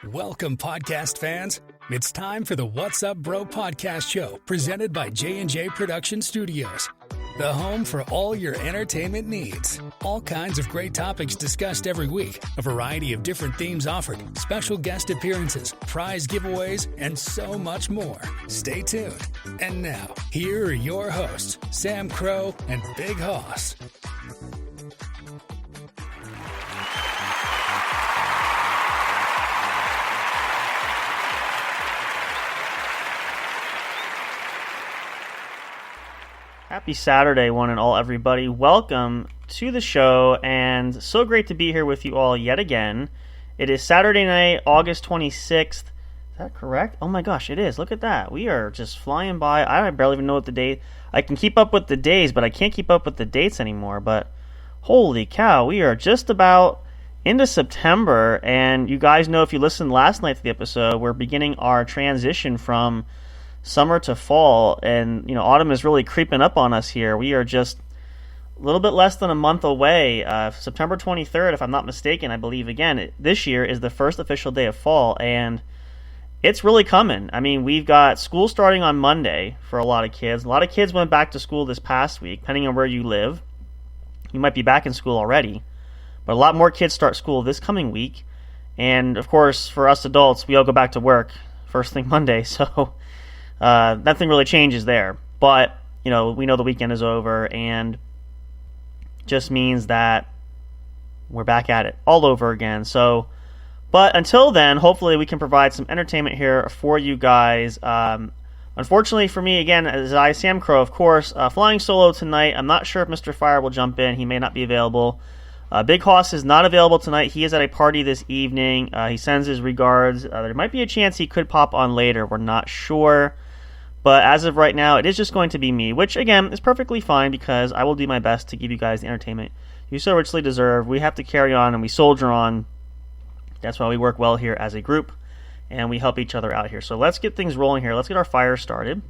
Welcome, podcast fans. It's time for the What's Up Bro podcast show presented by J&J Production Studios, the home for all your entertainment needs. All kinds of great topics discussed every week, a variety of different themes offered, special guest appearances, prize giveaways, and so much more. Stay tuned. And now, here are your hosts, Sam Crow and Big Hoss. Happy Saturday, one and all, everybody. Welcome to the show, and so great to be here with you all yet again. It is Saturday night, August 26th. Is that correct? Oh my gosh, it is. Look at that. We are just flying by. I barely even know what the date. I can keep up with the days, but I can't keep up with the dates anymore. But holy cow, we are just about into September, and you guys know if you listened last night to the episode, we're beginning our transition from summer to fall, and autumn is really creeping up on us here. We are just a little bit less than a month away. September 23rd, if I'm not mistaken, I believe, again, this year is the first official day of fall, and it's really coming. I mean, we've got school starting on Monday for a lot of kids. A lot of kids went back to school this past week, depending on where you live. You might be back in school already, but a lot more kids start school this coming week, and of course, for us adults, we all go back to work first thing Monday, so nothing really changes there, but we know the weekend is over, and just means that we're back at it all over again. So, but until then, hopefully we can provide some entertainment here for you guys. Unfortunately for me, again, as Sam Crow, of course, flying solo tonight. I'm not sure if Mr. Fire will jump in. He may not be available. Big Hoss is not available tonight. He is at a party this evening. He sends his regards. There might be a chance he could pop on later. We're not sure. But as of right now, it is just going to be me, which, again, is perfectly fine because I will do my best to give you guys the entertainment you so richly deserve. We have to carry on and we soldier on. That's why we work well here as a group, and we help each other out here. So let's get things rolling here. Let's get our fire started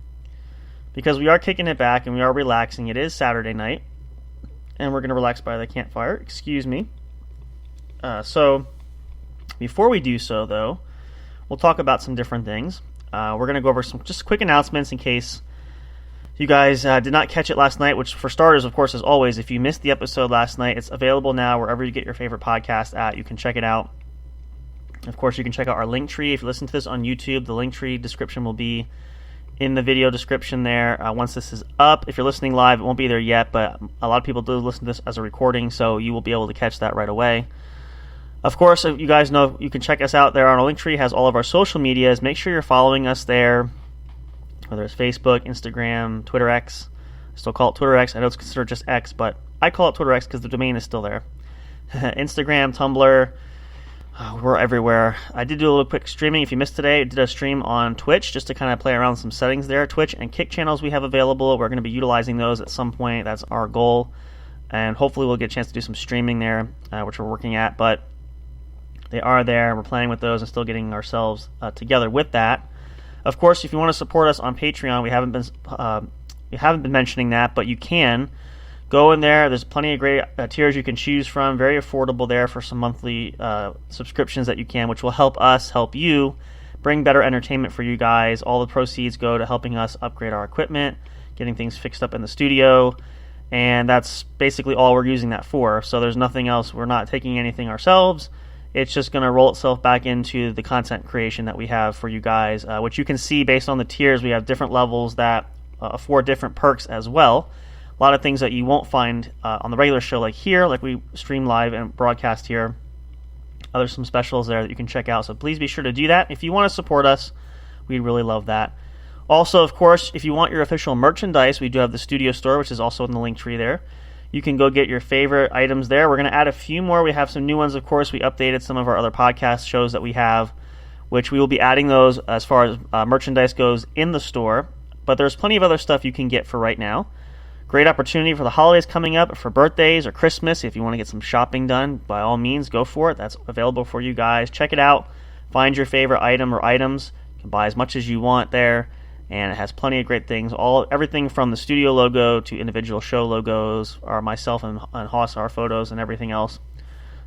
because we are kicking it back and we are relaxing. It is Saturday night, and we're going to relax by the campfire. Excuse me. So before we do so, though, we'll talk about some different things. We're going to go over some just quick announcements in case you guys did not catch it last night, which for starters, of course, as always, if you missed the episode last night, it's available now wherever you get your favorite podcast at. You can check it out. Of course, you can check out our link tree. If you listen to this on YouTube, the link tree description will be in the video description there. Once this is up, if you're listening live, it won't be there yet, but a lot of people do listen to this as a recording, so you will be able to catch that right away. Of course, you guys know you can check us out there on our Linktree. It has all of our social medias. Make sure you're following us there, whether it's Facebook, Instagram, Twitter X. I still call it Twitter X. I know it's considered just X, but I call it Twitter X because the domain is still there. Instagram, Tumblr, we're everywhere. I did do a little quick streaming. If you missed today, I did a stream on Twitch just to kind of play around with some settings there. Twitch and Kick channels we have available. We're going to be utilizing those at some point. That's our goal. And hopefully we'll get a chance to do some streaming there, which we're working at. But they are there. We're playing with those and still getting ourselves together with that. Of course, if you want to support us on Patreon, we haven't been mentioning that, but you can go in there. There's plenty of great tiers you can choose from. Very affordable there for some monthly subscriptions that you can, which will help us help you bring better entertainment for you guys. All the proceeds go to helping us upgrade our equipment, getting things fixed up in the studio, and that's basically all we're using that for. So there's nothing else. We're not taking anything ourselves. It's just going to roll itself back into the content creation that we have for you guys, which you can see based on the tiers. We have different levels that afford different perks as well. A lot of things that you won't find on the regular show like here, like we stream live and broadcast here. There's some specials there that you can check out, so please be sure to do that. If you want to support us, we'd really love that. Also, of course, if you want your official merchandise, we do have the studio store, which is also in the link tree there. You can go get your favorite items there. We're going to add a few more. We have some new ones, of course. We updated some of our other podcast shows that we have, which we will be adding those as far as merchandise goes in the store. But there's plenty of other stuff you can get for right now. Great opportunity for the holidays coming up, for birthdays or Christmas. If you want to get some shopping done, by all means, go for it. That's available for you guys. Check it out. Find your favorite item or items. You can buy as much as you want there. And it has plenty of great things. Everything from the studio logo to individual show logos, or myself and Hoss, our photos and everything else.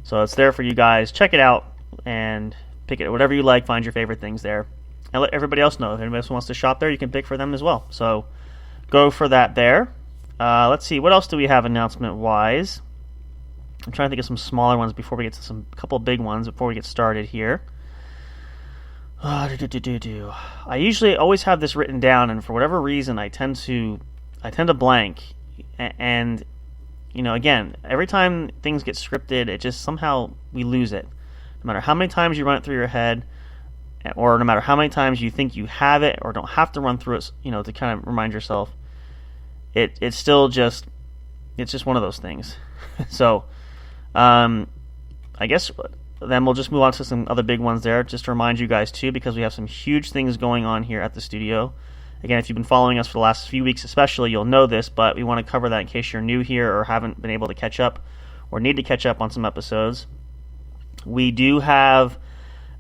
So it's there for you guys. Check it out and pick it, whatever you like, find your favorite things there. And let everybody else know. If anybody else wants to shop there, you can pick for them as well. So go for that there. Let's see, what else do we have announcement-wise? I'm trying to think of some smaller ones before we get to couple big ones before we get started here. I usually always have this written down, and for whatever reason, I tend to blank. And again, every time things get scripted, it just somehow we lose it. No matter how many times you run it through your head, or no matter how many times you think you have it, or don't have to run through it, to kind of remind yourself, it's still just one of those things. So, I guess then we'll just move on to some other big ones there, just to remind you guys too, because we have some huge things going on here at the studio. Again, if you've been following us for the last few weeks especially, you'll know this, but we want to cover that in case you're new here or haven't been able to catch up or need to catch up on some episodes. We do have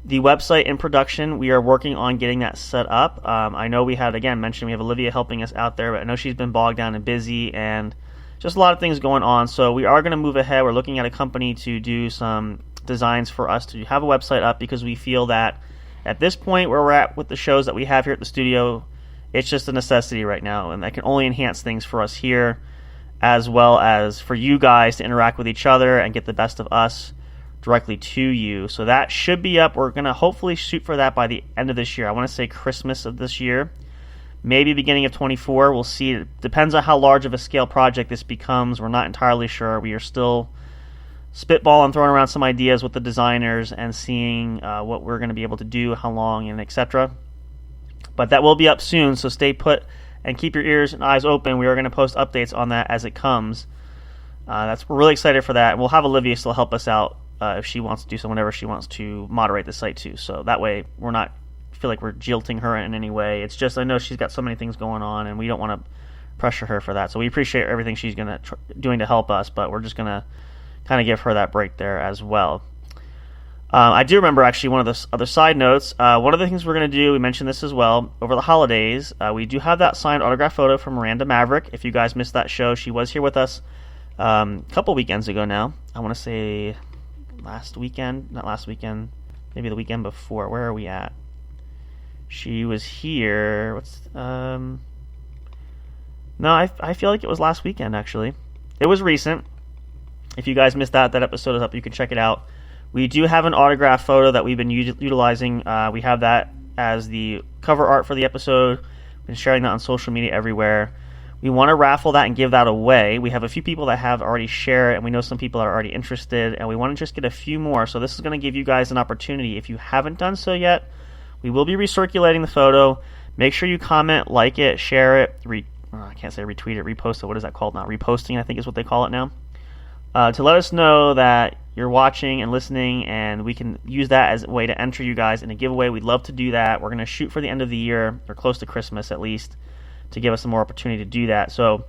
the website in production. We are working on getting that set up. I know we had, again, mentioned we have Olivia helping us out there, but I know she's been bogged down and busy and just a lot of things going on. So we are going to move ahead. We're looking at a company to do some designs for us to have a website up, because we feel that at this point where we're at with the shows that we have here at the studio, it's just a necessity right now, and that can only enhance things for us here, as well as for you guys to interact with each other and get the best of us directly to you. So that should be up. We're going to hopefully shoot for that by the end of this year. I want to say Christmas of this year, maybe beginning of 24. We'll see. It depends on how large of a scale project this becomes. We're not entirely sure. We are still spitballing, throwing around some ideas with the designers and seeing what we're going to be able to do, how long, and etc. But that will be up soon, so stay put and keep your ears and eyes open. We are going to post updates on that as it comes. We're really excited for that. We'll have Olivia still help us out if she wants to do so, whenever she wants to moderate the site too. So that way we're not feel like we're jilting her in any way. It's just I know she's got so many things going on, and we don't want to pressure her for that. So we appreciate everything she's doing to help us, but we're just going to kind of give her that break there as well. I do remember actually one of the other side notes. One of the things we're going to do, we mentioned this as well, over the holidays, we do have that signed autograph photo from Miranda Maverick. If you guys missed that show, she was here with us a couple weekends ago now. I want to say not last weekend, maybe the weekend before. Where are we at? She was here. No, I feel like it was last weekend actually. It was recent. If you guys missed that episode is up. You can check it out. We do have an autograph photo that we've been utilizing. We have that as the cover art for the episode. We've been sharing that on social media everywhere. We want to raffle that and give that away. We have a few people that have already shared, and we know some people are already interested, and we want to just get a few more. So this is going to give you guys an opportunity. If you haven't done so yet, we will be recirculating the photo. Make sure you comment, like it, share it, I can't say retweet it, repost it. What is that called now? Reposting, I think is what they call it now. To let us know that you're watching and listening, and we can use that as a way to enter you guys in a giveaway. We'd love to do that. We're going to shoot for the end of the year, or close to Christmas at least, to give us some more opportunity to do that. So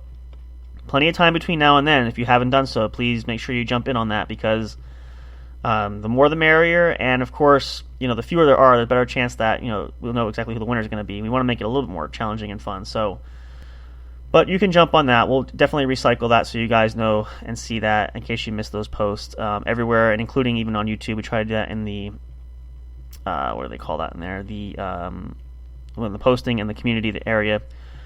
plenty of time between now and then. If you haven't done so, please make sure you jump in on that, because the more the merrier, and of course, the fewer there are, the better chance that we'll know exactly who the winner is going to be. We want to make it a little bit more challenging and fun. So, but you can jump on that. We'll definitely recycle that so you guys know and see that in case you missed those posts everywhere, and including even on YouTube. We try to do that in the what do they call that in there? The posting in the community area.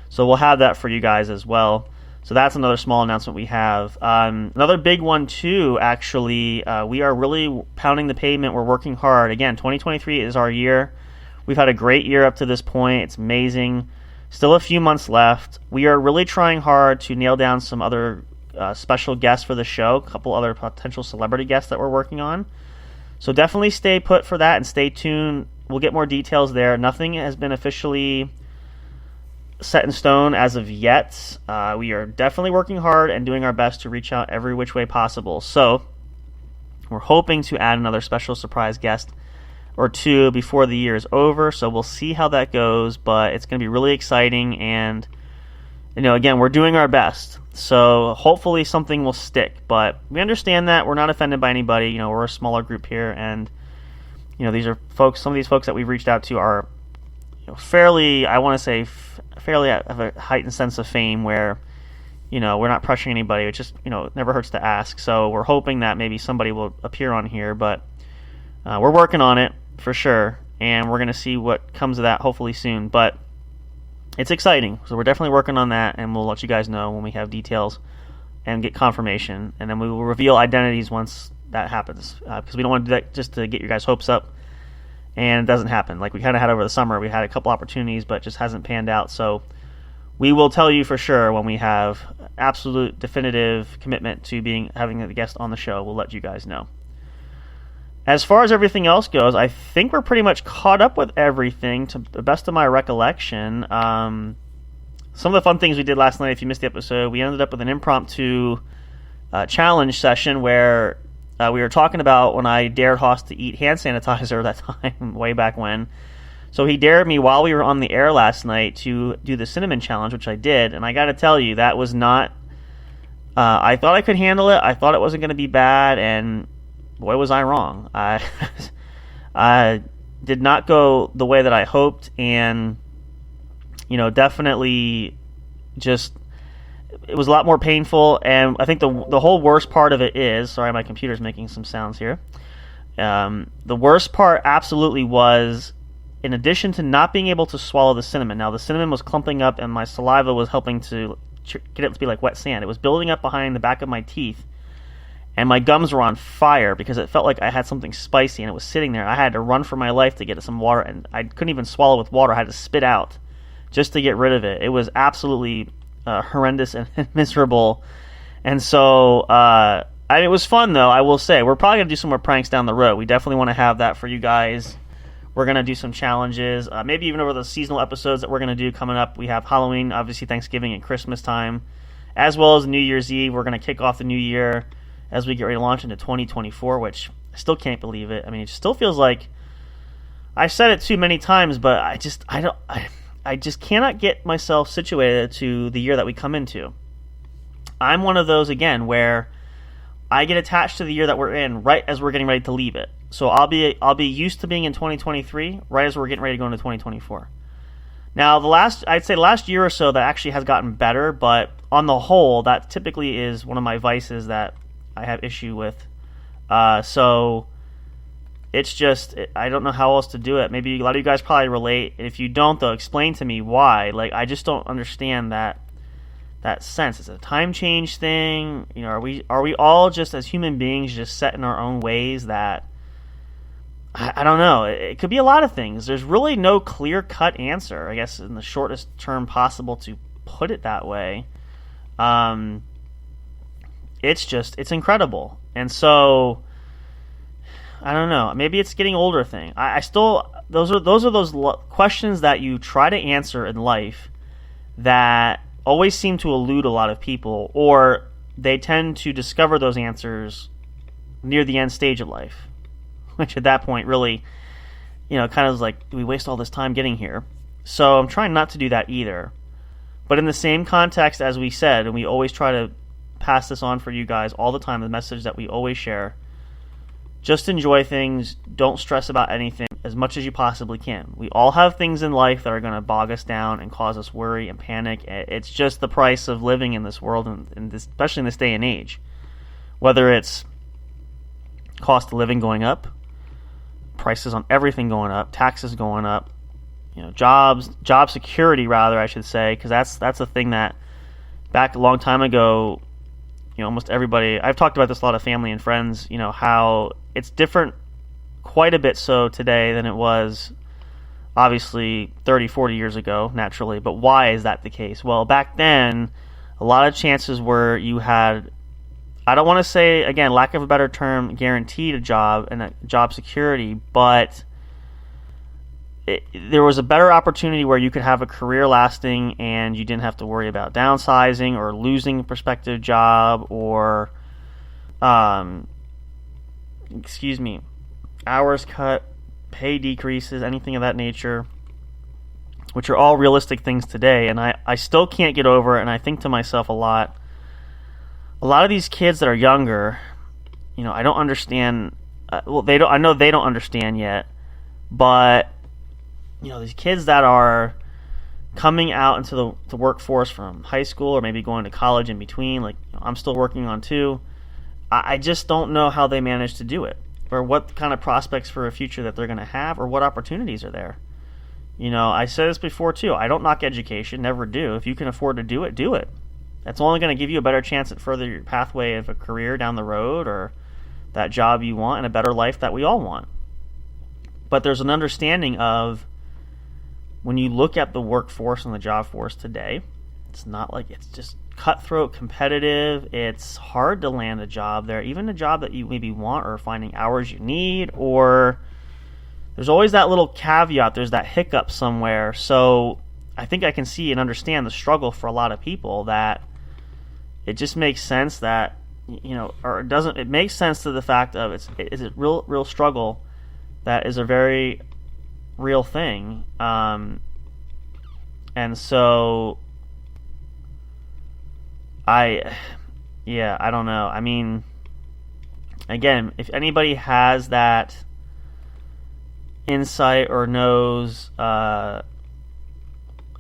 So we'll have that for you guys as well. So that's another small announcement we have. Another big one too, actually, we are really pounding the pavement. We're working hard. Again, 2023 is our year. We've had a great year up to this point. It's amazing. Still a few months left. We are really trying hard to nail down some other special guests for the show, a couple other potential celebrity guests that we're working on. So definitely stay put for that and stay tuned. We'll get more details there. Nothing has been officially set in stone as of yet. We are definitely working hard and doing our best to reach out every which way possible. So we're hoping to add another special surprise guest or two before the year is over, so we'll see how that goes, but it's going to be really exciting, and again, we're doing our best, so hopefully something will stick. But we understand that we're not offended by anybody. We're a smaller group here, and these are folks. Some of these folks that we've reached out to are fairly, I want to say, fairly have a heightened sense of fame, where we're not pressuring anybody. It just it never hurts to ask. So we're hoping that maybe somebody will appear on here, but we're working on it. for sure, and we're going to see what comes of that hopefully soon. But it's exciting, so we're definitely working on that, and we'll let you guys know when we have details and get confirmation, and then we will reveal identities once that happens, because we don't want to do that just to get your guys' hopes up, and it doesn't happen. Like we kind of had over the summer, we had a couple opportunities, but it just hasn't panned out. So we will tell you for sure when we have absolute definitive commitment to having a guest on the show. We'll let you guys know. As far as everything else goes, I think we're pretty much caught up with everything to the best of my recollection. Some of the fun things we did last night, if you missed the episode, we ended up with an impromptu challenge session where we were talking about when I dared Haas to eat hand sanitizer that time, way back when. So he dared me while we were on the air last night to do the cinnamon challenge, which I did. And I got to tell you, that was not... I thought I could handle it. I thought it wasn't going to be bad. And boy, was I wrong. I did not go the way that I hoped. And, definitely just... It was a lot more painful. And I think the whole worst part of it is... Sorry, my computer's making some sounds here. The worst part absolutely was... in addition to not being able to swallow the cinnamon. Now, the cinnamon was clumping up and my saliva was helping to get it to be like wet sand. It was building up behind the back of my teeth, and my gums were on fire because it felt like I had something spicy and it was sitting there. I had to run for my life to get some water, and I couldn't even swallow with water. I had to spit out just to get rid of it. It was absolutely horrendous and miserable. And so it was fun, though, I will say. We're probably going to do some more pranks down the road. We definitely want to have that for you guys. We're going to do some challenges, maybe even over the seasonal episodes that we're going to do coming up. We have Halloween, obviously Thanksgiving and Christmas time, as well as New Year's Eve. We're going to kick off the new year as we get ready to launch into 2024, which I still can't believe it. I mean, it still feels like I've said it too many times, but I just cannot get myself situated to the year that we come into. I'm one of those, again, where I get attached to the year that we're in right as we're getting ready to leave it. So I'll be used to being in 2023 right as we're getting ready to go into 2024. Now, I'd say the last year or so that actually has gotten better, but on the whole, that typically is one of my vices that I have issue with. So it's just, I don't know how else to do it. Maybe a lot of you guys probably relate. If you don't, though, explain to me why. Like, I just don't understand that sense. It's a time change thing. Are we all just as human beings just set in our own ways that I don't know. It could be a lot of things. There's really no clear-cut answer, I guess, in the shortest term possible to put it that way. It's incredible. And so, I don't know. Maybe it's getting older thing. I still, those are those questions that you try to answer in life that always seem to elude a lot of people, or they tend to discover those answers near the end stage of life. Which at that point really, kind of is like, do we waste all this time getting here? So I'm trying not to do that either. But in the same context as we said, and we always try to pass this on for you guys all the time, the message that we always share, just enjoy things, don't stress about anything as much as you possibly can. We all have things in life that are going to bog us down and cause us worry and panic. It's just the price of living in this world, and especially in this day and age. Whether it's cost of living going up, prices on everything going up, taxes going up, job security, rather, I should say, because that's a thing that back a long time ago, almost everybody, I've talked about this a lot of family and friends, how it's different quite a bit so today than it was obviously 30, 40 years ago, naturally. But why is that the case? Well, back then, a lot of chances were you had, I don't want to say, again, lack of a better term, guaranteed a job and a job security, but there was a better opportunity where you could have a career lasting and you didn't have to worry about downsizing or losing a prospective job or, hours cut, pay decreases, anything of that nature, which are all realistic things today. And I still can't get over it, and I think to myself a lot of these kids that are younger, I don't understand. I know they don't understand yet, but these kids that are coming out into the workforce from high school or maybe going to college in between, like I'm still working on too. I just don't know how they manage to do it. or what kind of prospects for a future that they're going to have, or what opportunities are there. I said this before too. I don't knock education, never do. If you can afford to do it, do it. That's only going to give you a better chance at further your pathway of a career down the road, or that job you want and a better life that we all want. But there's an understanding of, when you look at the workforce and the job force today, it's not like it's just cutthroat, competitive. It's hard to land a job there, even a job that you maybe want, or finding hours you need, or there's always that little caveat, there's that hiccup somewhere. So I think I can see and understand the struggle for a lot of people, that it just makes sense that, or it doesn't, it makes sense to the fact of is it real struggle that is a very real thing. And so I don't know. I mean, again, if anybody has that insight or knows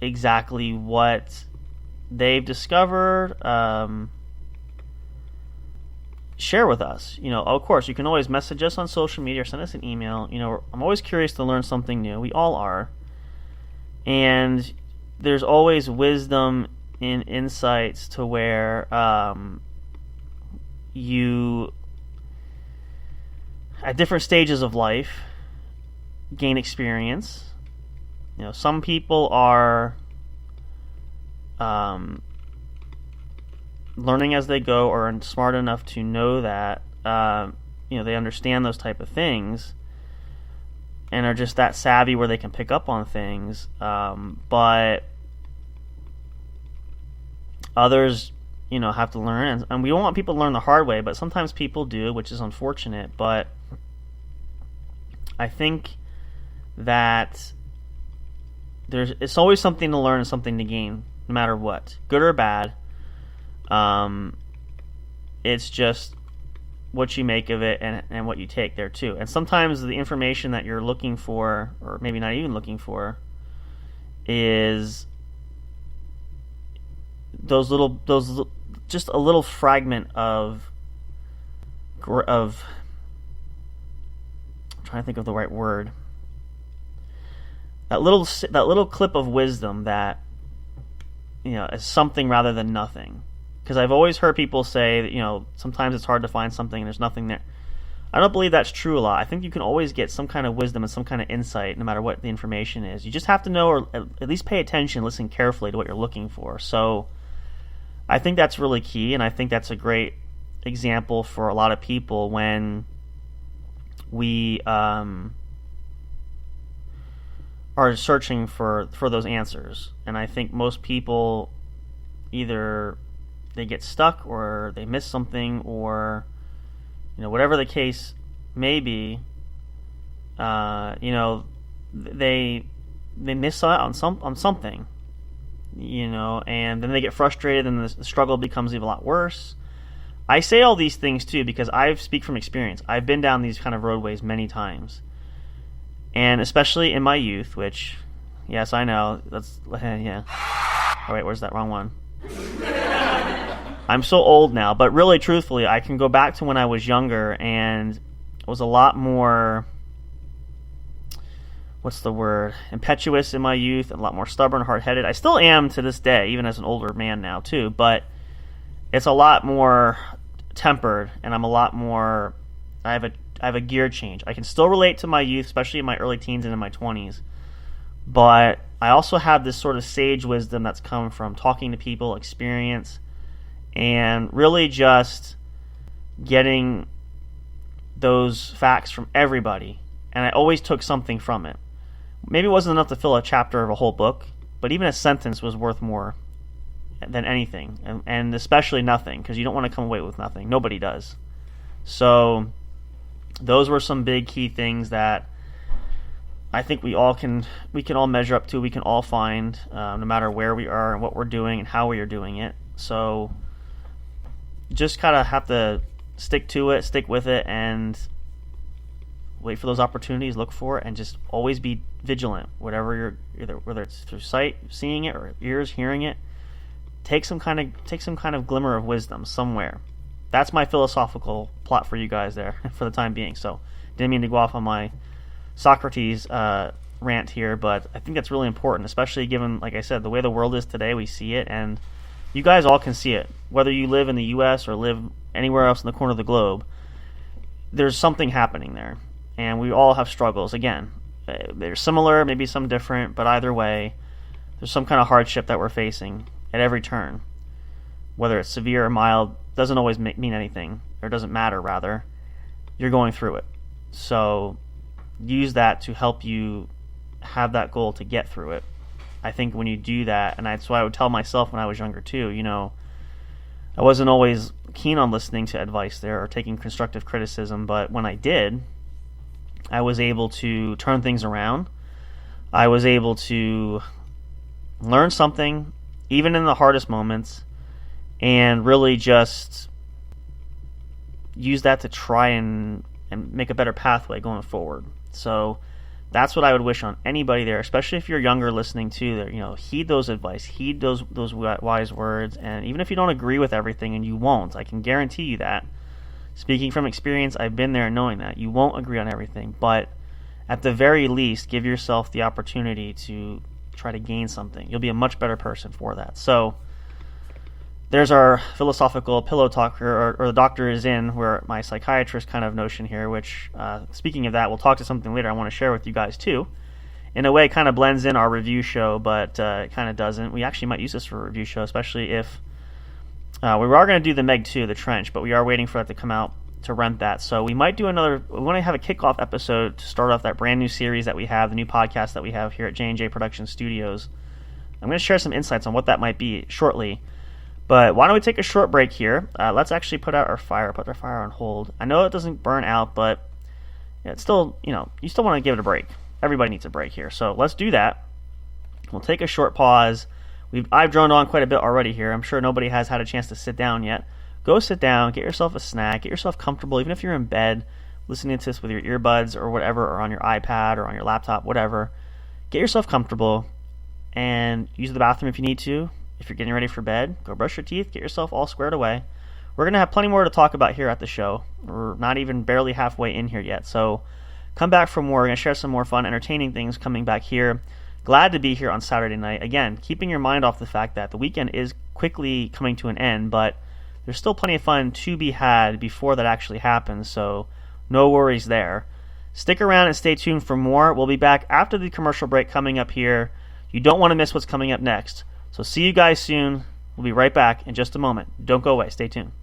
exactly what they've discovered, share with us. Of course, you can always message us on social media or send us an email. I'm always curious to learn something new. We all are. And there's always wisdom in insights to where you, at different stages of life, gain experience. Some people are learning as they go, or are smart enough to know that they understand those type of things, and are just that savvy where they can pick up on things. But others, have to learn, and we don't want people to learn the hard way, but sometimes people do, which is unfortunate. But I think that it's always something to learn and something to gain, no matter what, good or bad. It's just what you make of it, and what you take there too. And sometimes the information that you're looking for, or maybe not even looking for, is just a little fragment of I'm trying to think of the right word. That little clip of wisdom that is something rather than nothing. Because I've always heard people say that sometimes it's hard to find something and there's nothing there. I don't believe that's true a lot. I think you can always get some kind of wisdom and some kind of insight, no matter what the information is. You just have to know, or at least pay attention, listen carefully to what you're looking for. So I think that's really key, and I think that's a great example for a lot of people when we are searching for those answers. And I think most people, either they get stuck, or they miss something, or whatever the case may be, they miss out on something, and then they get frustrated, and the struggle becomes even a lot worse. I say all these things too because I speak from experience. I've been down these kind of roadways many times, and especially in my youth, which, yes, I know, that's, yeah. Oh wait, where's that wrong one? I'm so old now, but really, truthfully, I can go back to when I was younger and was a lot more, impetuous in my youth, and a lot more stubborn, hard-headed. I still am to this day, even as an older man now too, but it's a lot more tempered, and I'm a lot more, I have a gear change. I can still relate to my youth, especially in my early teens and in my 20s, but I also have this sort of sage wisdom that's come from talking to people, experience, and really just getting those facts from everybody. And I always took something from it. Maybe it wasn't enough to fill a chapter of a whole book, but even a sentence was worth more than anything, and especially nothing, because you don't want to come away with nothing. Nobody does. So those were some big key things that I think we can all measure up to, we can all find, no matter where we are and what we're doing and how we are doing it. So just kind of have to stick to it, stick with it, and wait for those opportunities, look for it, and just always be vigilant. Whatever whether it's through sight, seeing it, or ears, hearing it, take some kind of glimmer of wisdom somewhere. That's my philosophical plot for you guys there for the time being. So Didn't mean to go off on my Socrates rant here, but I think that's really important, especially given, like I said, the way the world is today. We see it, and you guys all can see it. Whether you live in the U.S. or live anywhere else in the corner of the globe, there's something happening there, and we all have struggles. Again, they're similar, maybe some different, but either way, there's some kind of hardship that we're facing at every turn. Whether it's severe or mild, doesn't always mean anything, or doesn't matter, rather. You're going through it. So use that to help you have that goal to get through it. I think when you do that, and that's why I would tell myself when I was younger too, I wasn't always keen on listening to advice there or taking constructive criticism, but when I did, I was able to turn things around. I was able to learn something, even in the hardest moments, and really just use that to try and make a better pathway going forward. So that's what I would wish on anybody there, especially if you're younger listening to there. Heed those advice, heed those wise words, and even if you don't agree with everything, and you won't, I can guarantee you that. Speaking from experience, I've been there knowing that. You won't agree on everything, but at the very least, give yourself the opportunity to try to gain something. You'll be a much better person for that. So there's our philosophical pillow talk, or the doctor is in, where my psychiatrist kind of notion here, which, speaking of that, we'll talk to something later I want to share with you guys too. In a way, it kind of blends in our review show, but it kind of doesn't. We actually might use this for a review show, especially if we are going to do the Meg 2, the Trench, but we are waiting for that to come out to rent that. So we might do another, we want to have a kickoff episode to start off that brand new series that we have, the new podcast that we have here at J&J Production Studios. I'm going to share some insights on what that might be shortly. But why don't we take a short break here? Let's actually put our fire on hold. I know it doesn't burn out, but it's still, you still want to give it a break. Everybody needs a break here. So let's do that. We'll take a short pause. I've droned on quite a bit already here. I'm sure nobody has had a chance to sit down yet. Go sit down, get yourself a snack, get yourself comfortable, even if you're in bed, listening to this with your earbuds or whatever, or on your iPad or on your laptop, whatever. Get yourself comfortable and use the bathroom if you need to. If you're getting ready for bed, go brush your teeth, get yourself all squared away. We're going to have plenty more to talk about here at the show. We're not even barely halfway in here yet. So come back for more. We're going to share some more fun, entertaining things coming back here. Glad to be here on Saturday night. Again, keeping your mind off the fact that the weekend is quickly coming to an end, but there's still plenty of fun to be had before that actually happens, so no worries there. Stick around and stay tuned for more. We'll be back after the commercial break coming up here. You don't want to miss what's coming up next. So see you guys soon. We'll be right back in just a moment. Don't go away. Stay tuned.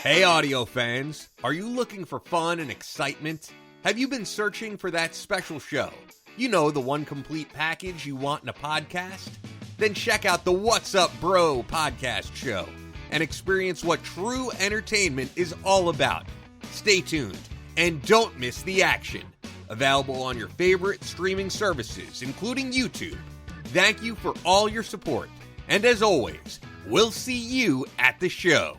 Hey audio fans, are you looking for fun and excitement? Have you been searching for that special show? You know, the one complete package you want in a podcast? Then check out the What's Up Bro podcast show and experience what true entertainment is all about. Stay tuned and don't miss the action. Available on your favorite streaming services, including YouTube. Thank you for all your support. And as always, we'll see you at the show.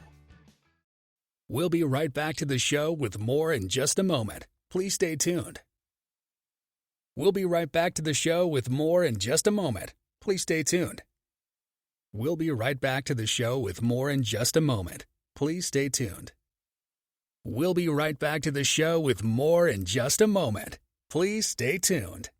We'll be right back to the show with more in just a moment. Please stay tuned. We'll be right back to the show with more in just a moment. Please stay tuned. We'll be right back to the show with more in just a moment. Please stay tuned. We'll be right back to the show with more in just a moment. Please stay tuned.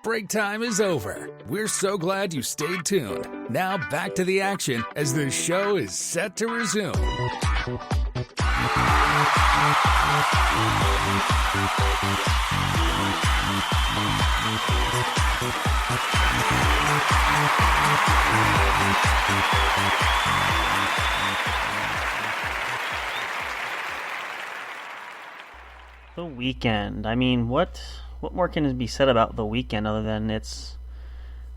break time is over. We're so glad you stayed tuned. Now back to the action as the show is set to resume. The weekend. I mean, what more can be said about the weekend other than it's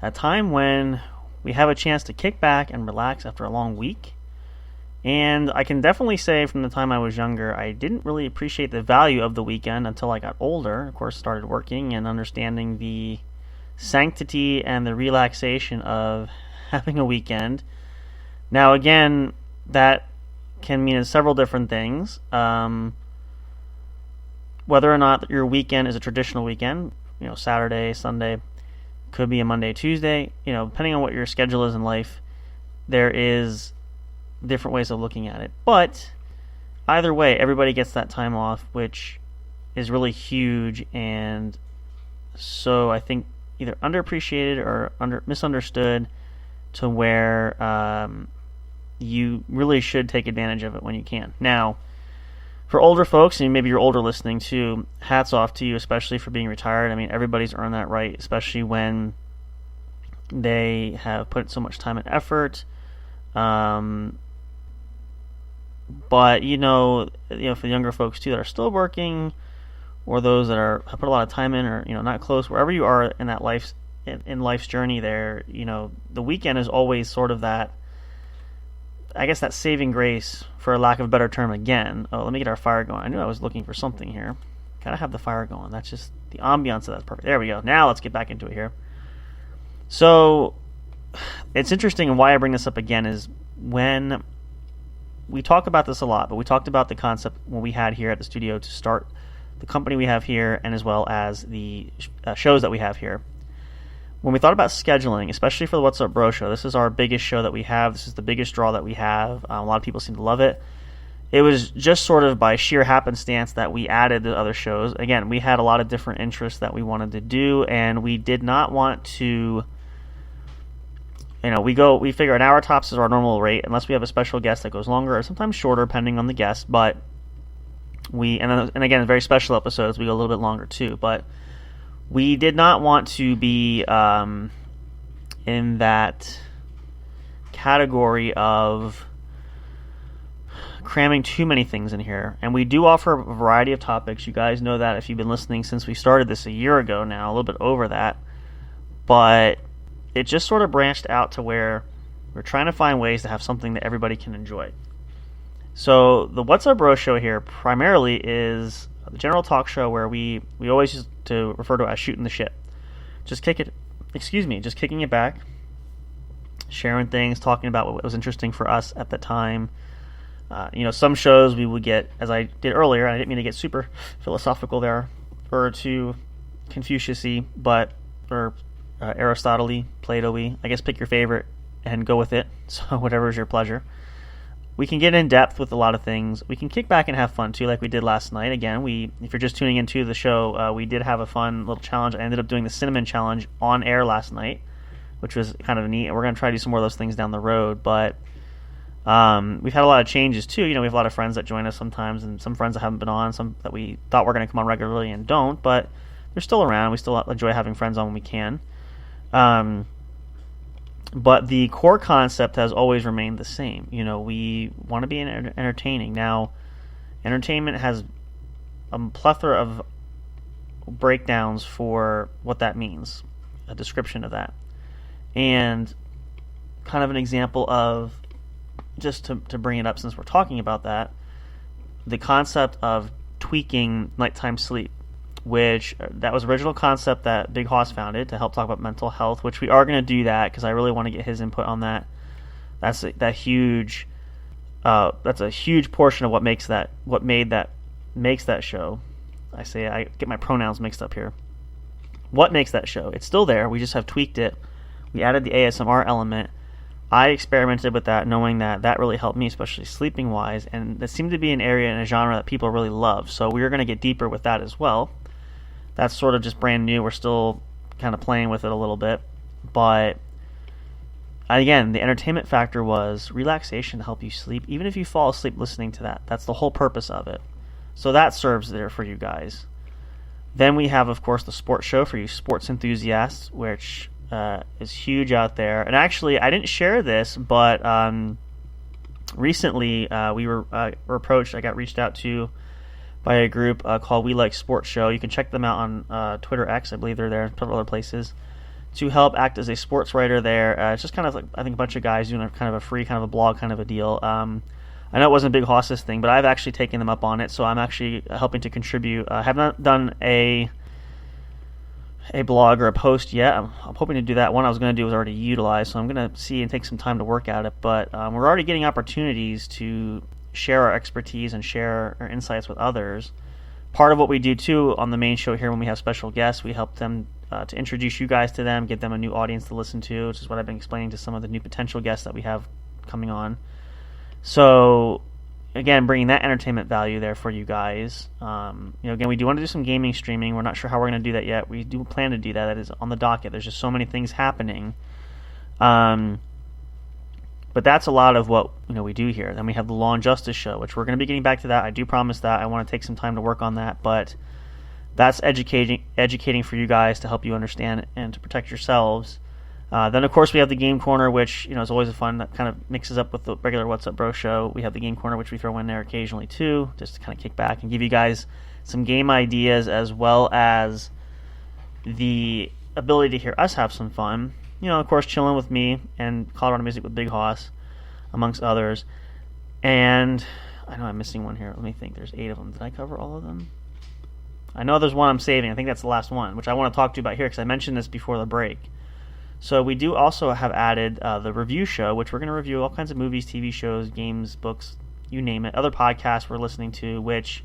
a time when we have a chance to kick back and relax after a long week. And I can definitely say from the time I was younger, I didn't really appreciate the value of the weekend until I got older. Of course, started working and understanding the sanctity and the relaxation of having a weekend. Now, again, that can mean several different things. Whether or not your weekend is a traditional weekend, Saturday, Sunday, could be a Monday, Tuesday, depending on what your schedule is in life, there is different ways of looking at it. But either way, everybody gets that time off, which is really huge, and so I think either underappreciated or misunderstood to where you really should take advantage of it when you can. Now, for older folks, and maybe you're older listening too, hats off to you, especially for being retired. I mean, everybody's earned that right, especially when they have put so much time and effort. But for the younger folks too that are still working, or those that have put a lot of time in, or not close, wherever you are in that life's journey, there, the weekend is always sort of that. I guess that saving grace, for lack of a better term, again. Oh, let me get our fire going. I knew I was looking for something here. Gotta have the fire going. That's just the ambiance of that's perfect. There we go. Now let's get back into it here. So it's interesting, and why I bring this up again is when we talk about this a lot, but we talked about the concept when we had here at the studio to start the company we have here, and as well as the shows that we have here. When we thought about scheduling, especially for the What's Up Bro show, this is our biggest show that we have. This is the biggest draw that we have. A lot of people seem to love it. It was just sort of by sheer happenstance that we added the other shows. Again, we had a lot of different interests that we wanted to do, and we did not want to, we figure an hour tops is our normal rate, unless we have a special guest that goes longer, or sometimes shorter, depending on the guest. But and again, very special episodes, we go a little bit longer too. But we did not want to be in that category of cramming too many things in here. And we do offer a variety of topics. You guys know that if you've been listening since we started this a year ago now, a little bit over that. But it just sort of branched out to where we're trying to find ways to have something that everybody can enjoy. So the What's Up Bro show here primarily is the general talk show where we always used to refer to it as shooting the shit. Just kicking it back, sharing things, talking about what was interesting for us at the time. Some shows we would get, as I did earlier, and I didn't mean to get super philosophical there, or too Confucius-y, or Aristotle-y, Plato-y. I guess pick your favorite and go with it, so whatever is your pleasure. We can get in depth with a lot of things. We can kick back and have fun too, like we did last night. Again, if you're just tuning into the show, we did have a fun little challenge. I ended up doing the cinnamon challenge on air last night, which was kind of neat. And we're going to try to do some more of those things down the road. But we've had a lot of changes too. We have a lot of friends that join us sometimes, and some friends that haven't been on, some that we thought were going to come on regularly and don't. But they're still around. We still enjoy having friends on when we can. But the core concept has always remained the same. We want to be entertaining. Now, entertainment has a plethora of breakdowns for what that means, a description of that. And kind of an example of, just to bring it up since we're talking about that, the concept of tweaking nighttime sleep, which that was original concept that Big Hoss founded to help talk about mental health, which we are going to do that because I really want to get his input on that. That's a huge portion of what makes that show. I get my pronouns mixed up here. What makes that show? It's still there. We just have tweaked it. We added the ASMR element. I experimented with that, knowing that really helped me, especially sleeping wise, and that seemed to be an area and a genre that people really love. So we are going to get deeper with that as well. That's sort of just brand new. We're still kind of playing with it a little bit. But again, the entertainment factor was relaxation to help you sleep, even if you fall asleep listening to that. That's the whole purpose of it. So that serves there for you guys. Then we have, of course, the sports show for you sports enthusiasts, which is huge out there. And actually, I didn't share this, but recently we were approached. I got reached out to by a group called We Like Sports Show. You can check them out on Twitter X. I believe they're there, and a couple other places, to help act as a sports writer there. It's just kind of like, I think, a bunch of guys doing kind of a free, kind of a blog kind of a deal. I know it wasn't a big Hosses thing, but I've actually taken them up on it, so I'm actually helping to contribute. I have not done a blog or a post yet. I'm hoping to do that. One I was going to do was already utilized, so I'm going to see and take some time to work at it. But we're already getting opportunities to share our expertise and share our insights with others. Part of what we do, too, on the main show here when we have special guests, we help them to introduce you guys to them, give them a new audience to listen to, which is what I've been explaining to some of the new potential guests that we have coming on. So, again, bringing that entertainment value there for you guys. Again, we do want to do some gaming streaming. We're not sure how we're going to do that yet. We do plan to do that. That is on the docket. There's just so many things happening. But that's a lot of what we do here. Then we have the Law and Justice show, which we're going to be getting back to that. I do promise that. I want to take some time to work on that. But that's educating for you guys to help you understand and to protect yourselves. Then, of course, we have the Game Corner, which is always a fun, that kind of mixes up with the regular What's Up Bro show. We have the Game Corner, which we throw in there occasionally, too, just to kind of kick back and give you guys some game ideas, as well as the ability to hear us have some fun. Of course, chilling with me and Colorado Music with Big Hoss, amongst others. And I know I'm missing one here. Let me think. There's 8 of them. Did I cover all of them? I know there's one I'm saving. I think that's the last one, which I want to talk to you about here because I mentioned this before the break. So we do also have added the review show, which we're going to review all kinds of movies, TV shows, games, books, you name it. Other podcasts we're listening to, which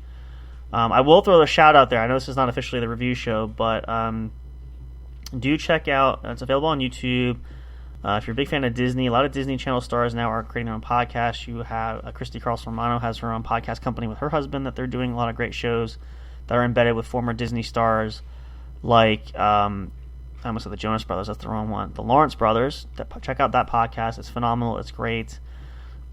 I will throw a shout out there. I know this is not officially the review show, but do check out. It's available on YouTube. If you're a big fan of Disney, a lot of Disney Channel stars now are creating their own podcasts. You have Christy Carlson Romano has her own podcast company with her husband that they're doing a lot of great shows that are embedded with former Disney stars like... I almost said the Jonas Brothers. That's the wrong one. The Lawrence Brothers. Check out that podcast. It's phenomenal. It's great.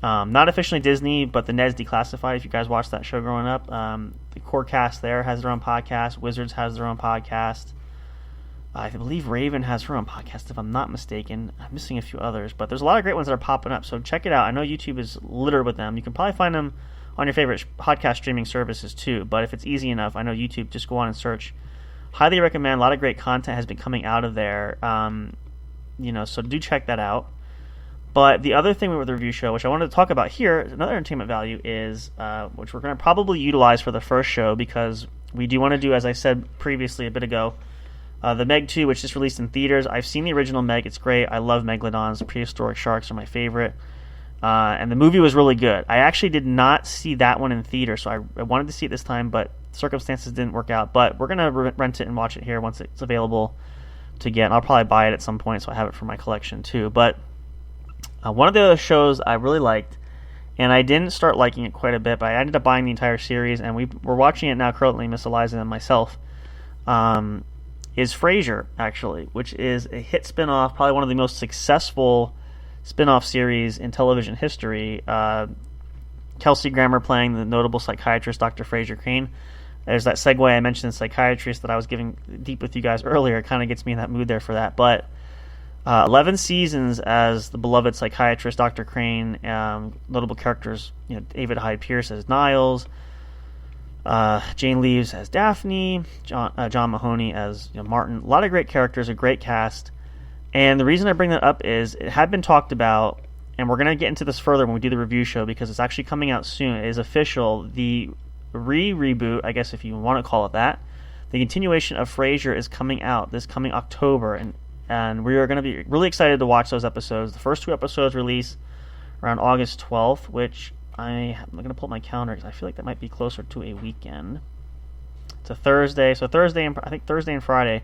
Not officially Disney, but the Ned's Declassified. If you guys watched that show growing up, the core cast there has their own podcast. Wizards has their own podcast. I believe Raven has her own podcast, if I'm not mistaken. I'm missing a few others, but there's a lot of great ones that are popping up. So check it out. I know YouTube is littered with them. You can probably find them on your favorite podcast streaming services too. But if it's easy enough, I know YouTube. Just go on and search. Highly recommend. A lot of great content has been coming out of there. So do check that out. But the other thing with the review show, which I wanted to talk about here, another entertainment value is, which we're going to probably utilize for the first show because we do want to do, as I said previously a bit ago, the Meg 2, which just released in theaters. I've seen the original Meg. It's great. I love Megalodons. Prehistoric sharks are my favorite. And the movie was really good. I actually did not see that one in theater, so I wanted to see it this time, but circumstances didn't work out. But we're going to rent it and watch it here once it's available to get. And I'll probably buy it at some point, so I have it for my collection too. But one of the other shows I really liked, and I didn't start liking it quite a bit, but I ended up buying the entire series, and we're watching it now currently, Miss Eliza and myself, is Frasier, actually, which is a hit spinoff, probably one of the most successful spin-off series in television history. Kelsey Grammer playing the notable psychiatrist Dr. Frasier Crane. There's that segue I mentioned, psychiatrist, that I was giving deep with you guys earlier. It kind of gets me in that mood there for that. But 11 seasons as the beloved psychiatrist Dr. Crane. Notable characters, David Hyde Pierce as Niles, Jane Leeves as Daphne, John Mahoney as Martin. A lot of great characters, a great cast. And the reason I bring that up is it had been talked about, and we're going to get into this further when we do the review show because it's actually coming out soon. It is official. The reboot, I guess if you want to call it that, the continuation of Frasier is coming out this coming October, and we are going to be really excited to watch those episodes. The first 2 episodes release around August 12th, which I'm going to pull up my calendar because I feel like that might be closer to a weekend. It's a Thursday, so Thursday and Friday.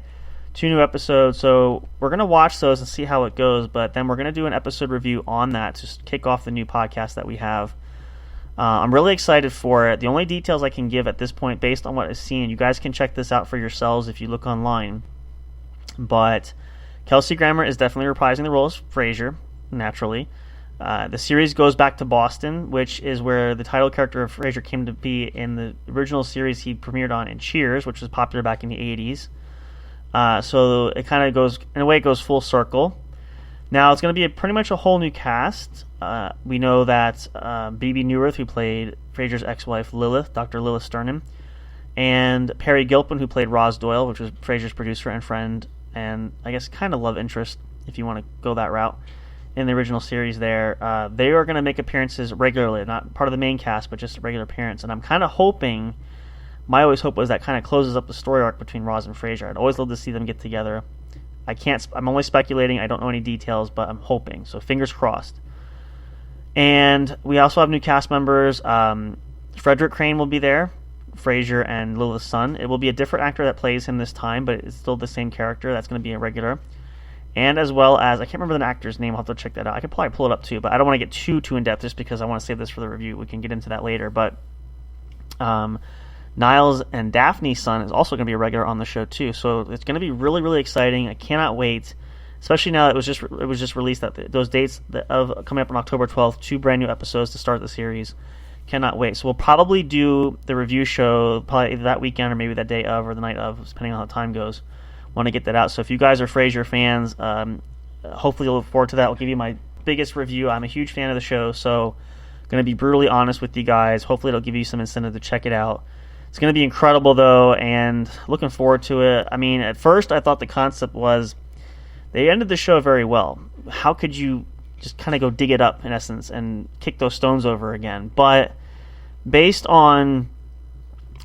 2 new episodes, so we're going to watch those and see how it goes, but then we're going to do an episode review on that to kick off the new podcast that we have. I'm really excited for it. The only details I can give at this point based on what I've seen, you guys can check this out for yourselves if you look online, But Kelsey Grammer is definitely reprising the role as Frasier, naturally. The series goes back to Boston, which is where the title character of Frasier came to be in the original series he premiered on in Cheers, which was popular back in the 80s. So it kind of goes, in a way, it goes full circle. Now it's going to be pretty much a whole new cast. We know that Bebe Neuwirth, who played Frasier's ex-wife Lilith, Dr. Lilith Sternin, and Perry Gilpin, who played Roz Doyle, which was Frasier's producer and friend, and I guess kind of love interest, if you want to go that route, in the original series there. They are going to make appearances regularly, not part of the main cast, but just a regular appearance. And I'm kind of hoping, my always hope was that kind of closes up the story arc between Roz and Frasier. I'd always love to see them get together. I'm only speculating, I don't know any details, but I'm hoping, so fingers crossed. And we also have new cast members. Frederick Crane will be there, Frasier and Lilith's son. It will be a different actor that plays him this time, but it's still the same character. That's going to be a regular. And as well as, I can't remember the actor's name, I'll have to check that out. I could probably pull it up too, but I don't want to get too in-depth just because I want to save this for the review. We can get into that later. But Niles and Daphne's son is also going to be a regular on the show too. So it's going to be really, really exciting. I cannot wait, especially now that it was just released, that those dates of coming up on October 12th, 2 brand new episodes to start the series. Cannot wait. So we'll probably do the review show probably either that weekend or maybe that day of or the night of, depending on how the time goes. Want to get that out. So if you guys are Frasier fans, hopefully you'll look forward to that. I'll give you my biggest review. I'm a huge fan of the show, so going to be brutally honest with you guys. Hopefully it'll give you some incentive to check it out. It's going to be incredible, though, and looking forward to it. I mean, at first I thought the concept was they ended the show very well. How could you just kind of go dig it up, in essence, and kick those stones over again? But based on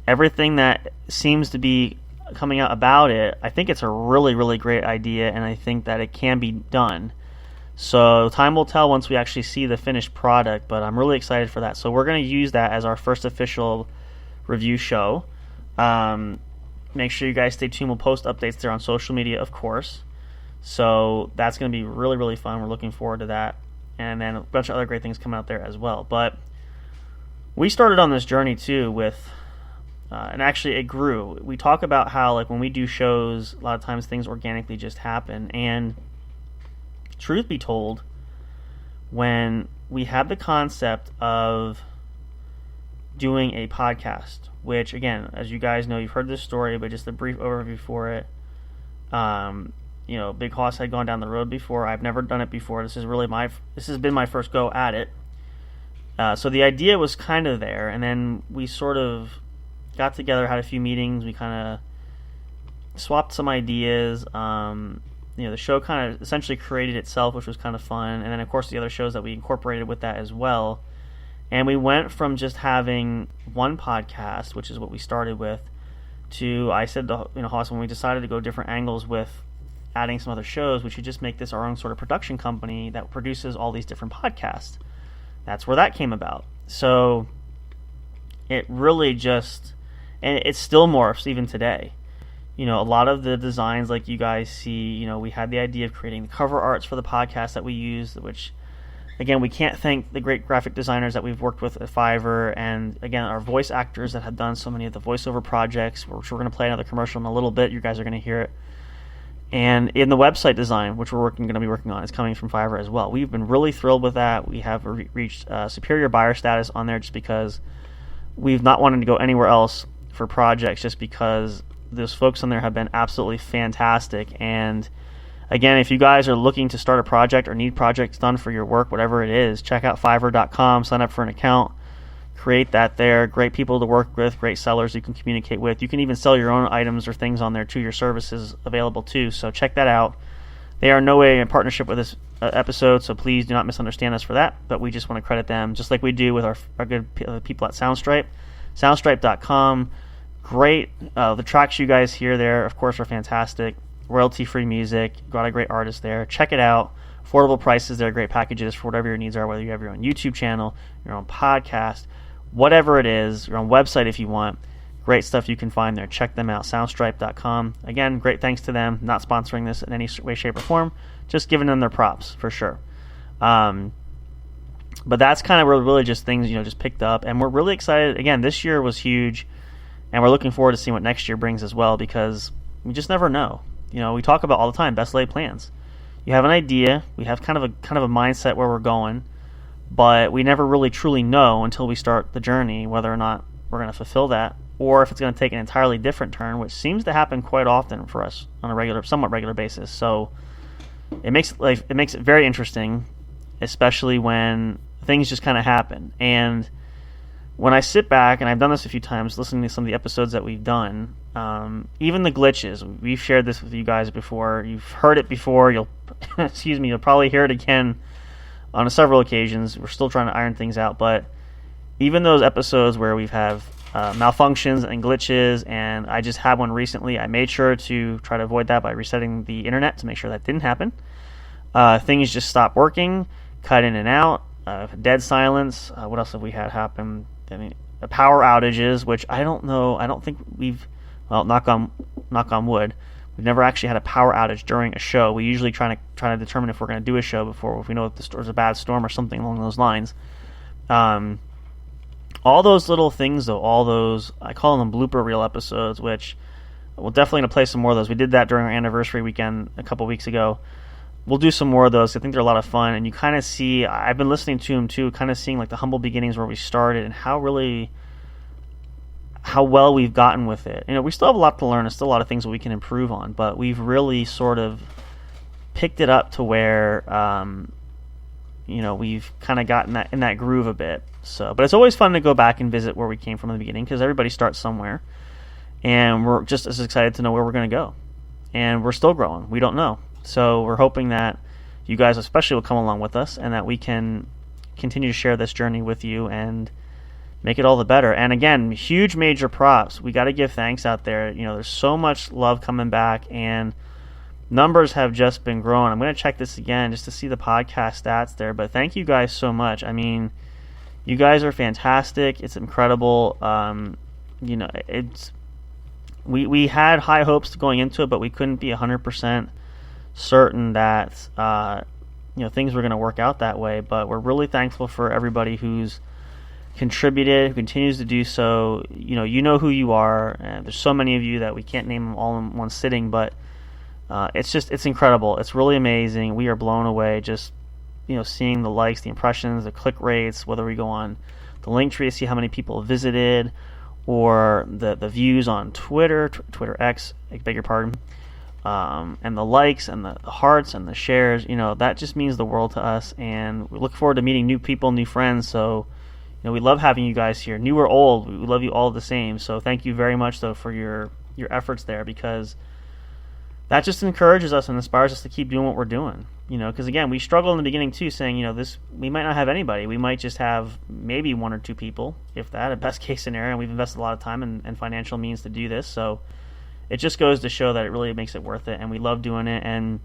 everything that seems to be coming out about it, I think it's a really, really great idea, and I think that it can be done. So time will tell once we actually see the finished product, but I'm really excited for that. So we're going to use that as our first official review show. Make sure you guys stay tuned. We'll post updates there on social media, of course. So that's going to be really, really fun. We're looking forward to that. And then a bunch of other great things coming out there as well. But we started on this journey, too, with... and actually, it grew. We talk about how, like, when we do shows, a lot of times things organically just happen. And truth be told, when we had the concept of doing a podcast, which, again, as you guys know, you've heard this story, but just a brief overview for it. Big Hoss had gone down the road before. I've never done it before. This has been my first go at it. So the idea was kind of there, and then we sort of got together, had a few meetings. We kind of swapped some ideas. The show kind of essentially created itself, which was kind of fun. And then, of course, the other shows that we incorporated with that as well. And we went from just having one podcast, which is what we started with, to, I said to Hoss, when we decided to go different angles with adding some other shows, we should just make this our own sort of production company that produces all these different podcasts. That's where that came about. So it really just... And it still morphs even today. A lot of the designs like you guys see, we had the idea of creating the cover arts for the podcast that we use, which, again, we can't thank the great graphic designers that we've worked with at Fiverr, and, again, our voice actors that have done so many of the voiceover projects, which we're going to play another commercial in a little bit. You guys are going to hear it. And in the website design, which we're going to be working on, is coming from Fiverr as well. We've been really thrilled with that. We have reached superior buyer status on there just because we've not wanted to go anywhere else for projects, just because those folks on there have been absolutely fantastic. And again, if you guys are looking to start a project or need projects done for your work, whatever it is, check out Fiverr.com, sign up for an account, create that there. Great people to work with, great sellers you can communicate with. You can even sell your own items or things on there too. Your services available too, so check that out. They are in no way in partnership with this episode, so please do not misunderstand us for that, but we just want to credit them just like we do with our good people at Soundstripe. Soundstripe.com. Great. The tracks you guys hear there, of course, are fantastic. Royalty-free music. Got a great artist there. Check it out. Affordable prices there. Great packages for whatever your needs are, whether you have your own YouTube channel, your own podcast, whatever it is, your own website if you want. Great stuff you can find there. Check them out. Soundstripe.com. Again, great thanks to them. Not sponsoring this in any way, shape, or form. Just giving them their props, for sure. But that's kind of really just things, just picked up. And we're really excited. Again, this year was huge. And we're looking forward to seeing what next year brings as well, because we just never know. we talk about all the time, best laid plans. You have an idea, we have kind of a mindset where we're going, but we never really truly know until we start the journey whether or not we're going to fulfill that, or if it's going to take an entirely different turn, which seems to happen quite often for us on a somewhat regular basis. So it makes it very interesting, especially when things just kind of happen. And when I sit back, and I've done this a few times, listening to some of the episodes that we've done, even the glitches, we've shared this with you guys before. You've heard it before. You'll probably hear it again on several occasions. We're still trying to iron things out, but even those episodes where we've have malfunctions and glitches, and I just had one recently, I made sure to try to avoid that by resetting the internet to make sure that didn't happen. Things just stopped working, cut in and out, dead silence. What else have we had happen? I mean, power outages, which I don't think we've, well, knock on wood, we've never actually had a power outage during a show. We usually try to determine if we're going to do a show before, if we know if there's a bad storm or something along those lines. All those little things, though, all those, I call them blooper reel episodes, which we'll definitely going to play some more of those. We did that during our anniversary weekend a couple weeks ago. We'll do some more of those. I think they're a lot of fun, and you kind of see, I've been listening to them too, kind of seeing like the humble beginnings where we started and how well we've gotten with it. We still have a lot to learn. There's still a lot of things that we can improve on, but we've really sort of picked it up to where we've kind of gotten in that groove a bit. So, but it's always fun to go back and visit where we came from in the beginning, because everybody starts somewhere, and we're just as excited to know where we're going to go. And we're still growing. We don't know. So we're hoping that you guys especially will come along with us, and that we can continue to share this journey with you and make it all the better. And again, huge major props. We got to give thanks out there. There's so much love coming back, and numbers have just been growing. I'm going to check this again just to see the podcast stats there, but thank you guys so much. I mean, you guys are fantastic. It's incredible. We had high hopes going into it, but we couldn't be 100% certain that things were going to work out that way. But we're really thankful for everybody who's contributed, who continues to do so. You know who you are. There's so many of you that we can't name them all in one sitting, but it's incredible. It's really amazing. We are blown away just seeing the likes, the impressions, the click rates, whether we go on the link tree to see how many people visited, or the views on Twitter X, I beg your pardon, and the likes and the hearts and the shares. That just means the world to us, and we look forward to meeting new people, new friends. So we love having you guys here, new or old. We love you all the same. So thank you very much, though, for your efforts there, because that just encourages us and inspires us to keep doing what we're doing. Because again, we struggled in the beginning too, saying, we might not have anybody. We might just have maybe one or two people, if that, a best case scenario. And we've invested a lot of time and financial means to do this. So it just goes to show that it really makes it worth it, and we love doing it. And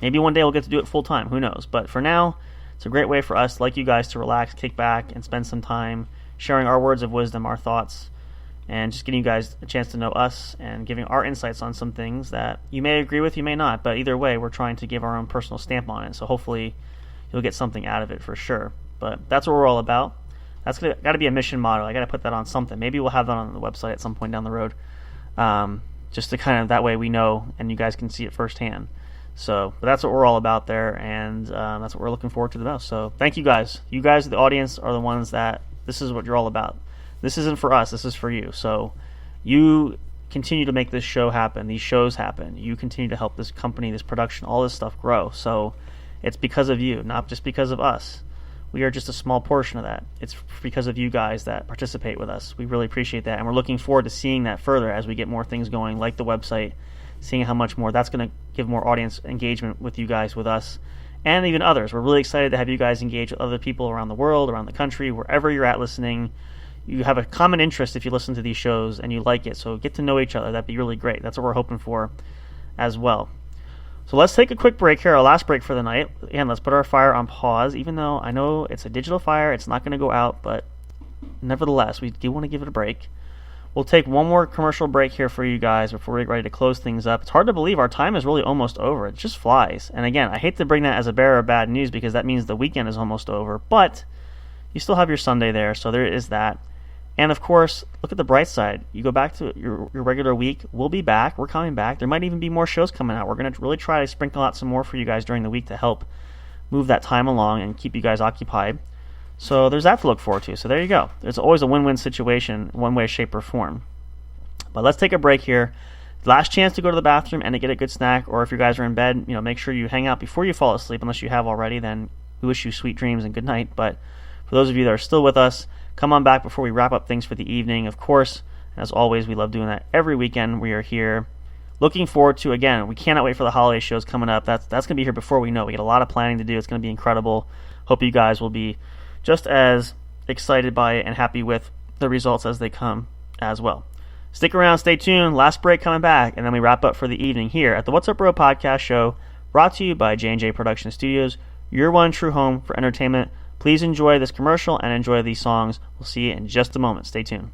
maybe one day we'll get to do it full time. Who knows? But for now, it's a great way for us, like you guys, to relax, kick back, and spend some time sharing our words of wisdom, our thoughts, and just getting you guys a chance to know us and giving our insights on some things that you may agree with, you may not. But either way, we're trying to give our own personal stamp on it. So hopefully you'll get something out of it for sure. But that's what we're all about. That's got to be a mission motto. I got to put that on something. Maybe we'll have that on the website at some point down the road, just to kind of, that way we know and you guys can see it firsthand. So, but that's what we're all about there, and that's what we're looking forward to the most. So thank you guys. You guys, the audience, are the ones that this is what you're all about. This isn't for us. This is for you. So you continue to make this show happen, these shows happen. You continue to help this company, this production, all this stuff grow. So it's because of you, not just because of us. We are just a small portion of that. It's because of you guys that participate with us. We really appreciate that, and we're looking forward to seeing that further as we get more things going, like the website, seeing how much more that's going to give more audience engagement with you guys, with us, and even others. We're really excited to have you guys engage with other people around the world, around the country, wherever you're at listening. You have a common interest if you listen to these shows and you like it, so get to know each other. That'd be really great. That's what we're hoping for as well. So let's take a quick break here, our last break for the night. Again, let's put our fire on pause, even though I know it's a digital fire. It's not going to go out, but nevertheless, we do want to give it a break. We'll take one more commercial break here for you guys before we get ready to close things up. It's hard to believe our time is really almost over. It just flies. And again, I hate to bring that as a bearer of bad news, because that means the weekend is almost over, but you still have your Sunday there, so there is that. And of course, look at the bright side. You go back to your regular week. We'll be back. We're coming back. There might even be more shows coming out. We're going to really try to sprinkle out some more for you guys during the week to help move that time along and keep you guys occupied. So there's that to look forward to. So there you go. There's always a win-win situation, one way, shape, or form. But let's take a break here. Last chance to go to the bathroom and to get a good snack. Or if you guys are in bed, make sure you hang out before you fall asleep. Unless you have already, then we wish you sweet dreams and good night. But for those of you that are still with us, come on back before we wrap up things for the evening. Of course, as always, we love doing that every weekend. We are here. Looking forward to, again, we cannot wait for the holiday shows coming up. That's going to be here before we know. We got a lot of planning to do. It's going to be incredible. Hope you guys will be just as excited by it and happy with the results as they come as well. Stick around, stay tuned. Last break coming back, and then we wrap up for the evening here at the What's Up Bro podcast show, brought to you by J&J Production Studios, your one true home for entertainment. Please enjoy this commercial and enjoy these songs. We'll see you in just a moment. Stay tuned.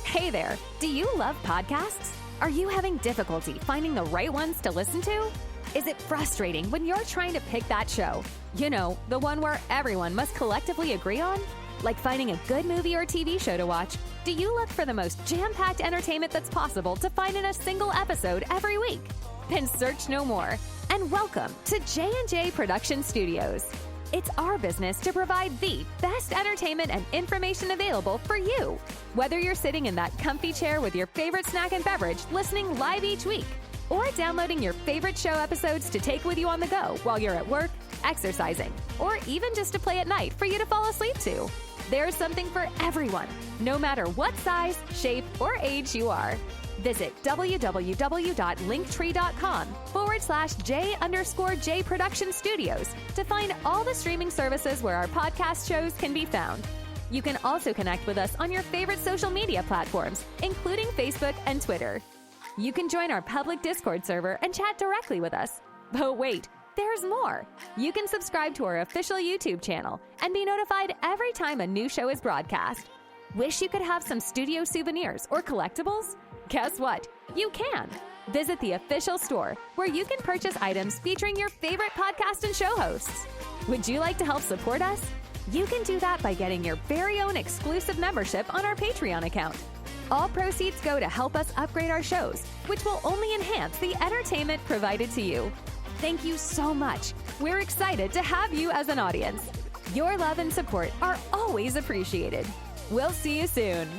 Hey there, do you love podcasts? Are you having difficulty finding the right ones to listen to? Is it frustrating when you're trying to pick that show? You know, the one where everyone must collectively agree on? Like finding a good movie or TV show to watch, do you look for the most jam-packed entertainment that's possible to find in a single episode every week? Then search no more, and welcome to J&J Production Studios. It's our business to provide the best entertainment and information available for you. Whether you're sitting in that comfy chair with your favorite snack and beverage listening live each week, or downloading your favorite show episodes to take with you on the go while you're at work, exercising, or even just to play at night for you to fall asleep to. There's something for everyone, no matter what size, shape, or age you are. Visit www.linktree.com/J_J Production Studios to find all the streaming services where our podcast shows can be found. You can also connect with us on your favorite social media platforms, including Facebook and Twitter. You can join our public Discord server and chat directly with us. But wait, there's more. You can subscribe to our official YouTube channel and be notified every time a new show is broadcast. Wish you could have some studio souvenirs or collectibles? Guess what? You can. Visit the official store where you can purchase items featuring your favorite podcast and show hosts. Would you like to help support us? You can do that by getting your very own exclusive membership on our Patreon account. All proceeds go to help us upgrade our shows, which will only enhance the entertainment provided to you. Thank you so much. We're excited to have you as an audience. Your love and support are always appreciated. We'll see you soon.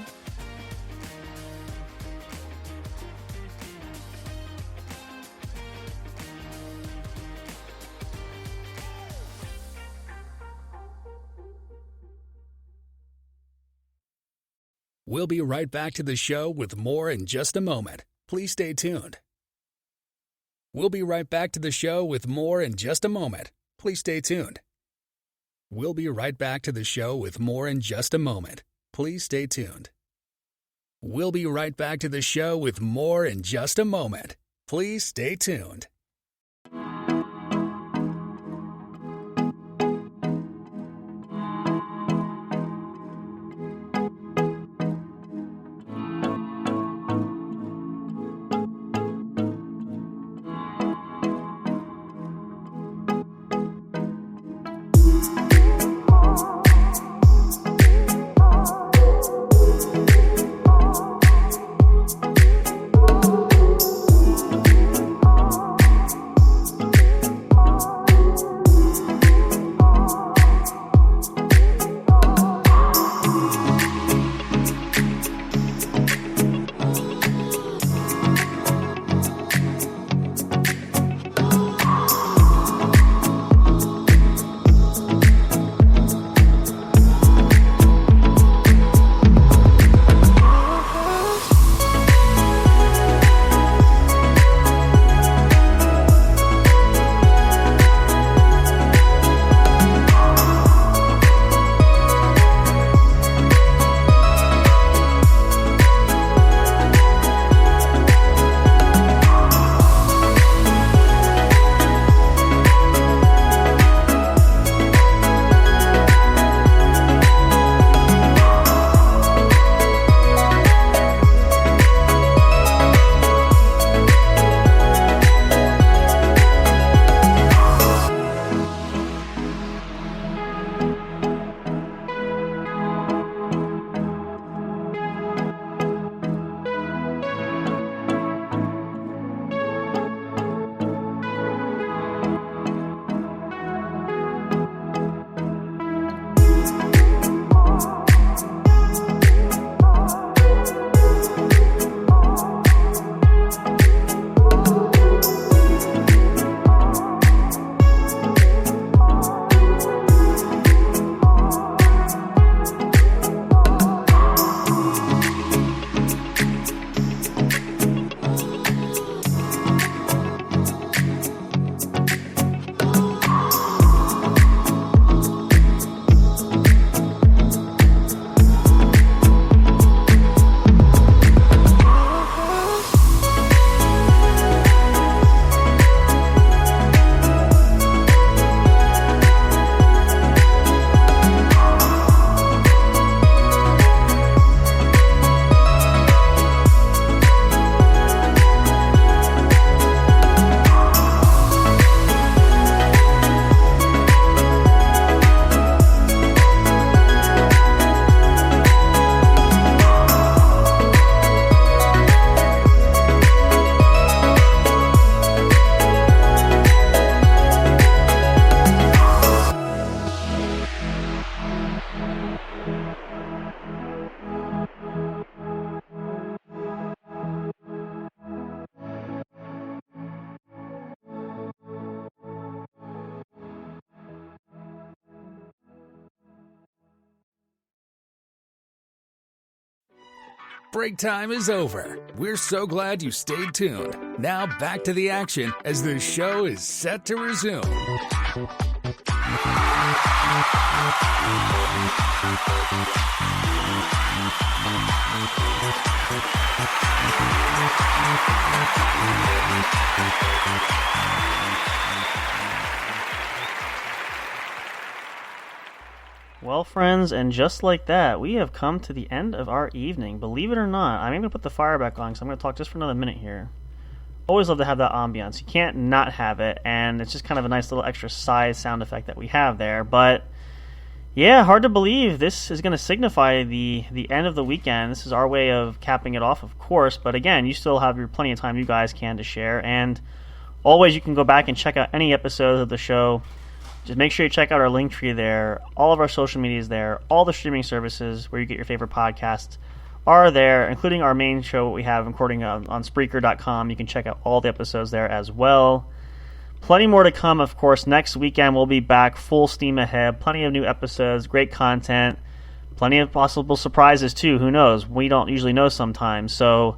We'll be right back to the show with more in just a moment. Please stay tuned. We'll be right back to the show with more in just a moment. Please stay tuned. We'll be right back to the show with more in just a moment. Please stay tuned. We'll be right back to the show with more in just a moment. Please stay tuned. Break time is over. We're so glad you stayed tuned. Now back to the action as the show is set to resume. Well, friends, and just like that, we have come to the end of our evening. Believe it or not, I'm even going to put the fire back on because I'm going to talk just for another minute here. Always love to have that ambiance. You can't not have it, and it's just kind of a nice little extra side sound effect that we have there. But, yeah, hard to believe this is going to signify the end of the weekend. This is our way of capping it off, of course. But, again, you still have your plenty of time you guys can to share. And always you can go back and check out any episodes of the show. Just make sure you check out our link tree there. All of our social media is there. All the streaming services where you get your favorite podcasts are there, including our main show we have recording on Spreaker.com. You can check out all the episodes there as well. Plenty more to come, of course. Next weekend we'll be back full steam ahead. Plenty of new episodes, great content, plenty of possible surprises too. Who knows? We don't usually know sometimes. So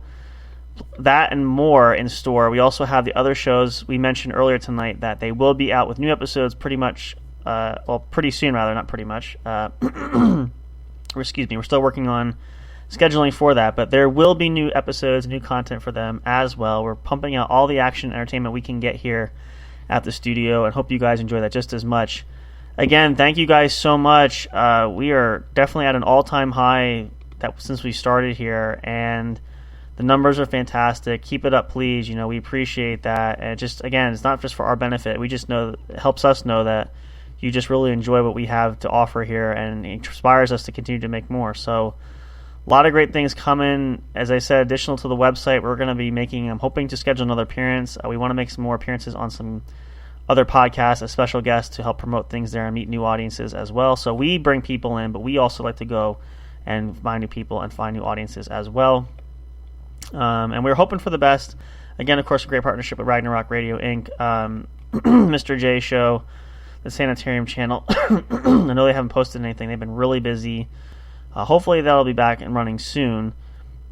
that and more in store. We also have the other shows we mentioned earlier tonight that they will be out with new episodes pretty soon rather, not pretty much. Excuse me, we're still working on scheduling for that, but there will be new episodes, new content for them as well. We're pumping out all the action entertainment we can get here at the studio and hope you guys enjoy that just as much. Again, thank you guys so much. We are definitely at an all-time high since we started here, and the numbers are fantastic. Keep it up, please. We appreciate that. And just, again, it's not just for our benefit. We just know it helps us know that you just really enjoy what we have to offer here, and it inspires us to continue to make more. So a lot of great things coming. As I said, additional to the website, we're going to be I'm hoping to schedule another appearance. We want to make some more appearances on some other podcasts as special guests to help promote things there and meet new audiences as well. So we bring people in, but we also like to go and find new people and find new audiences as well. And we're hoping for the best. Again, of course, a great partnership with Ragnarok Radio Inc., Mr. J Show, the Sanitarium channel. I know they haven't posted anything. They've been really busy. Hopefully that'll be back and running soon.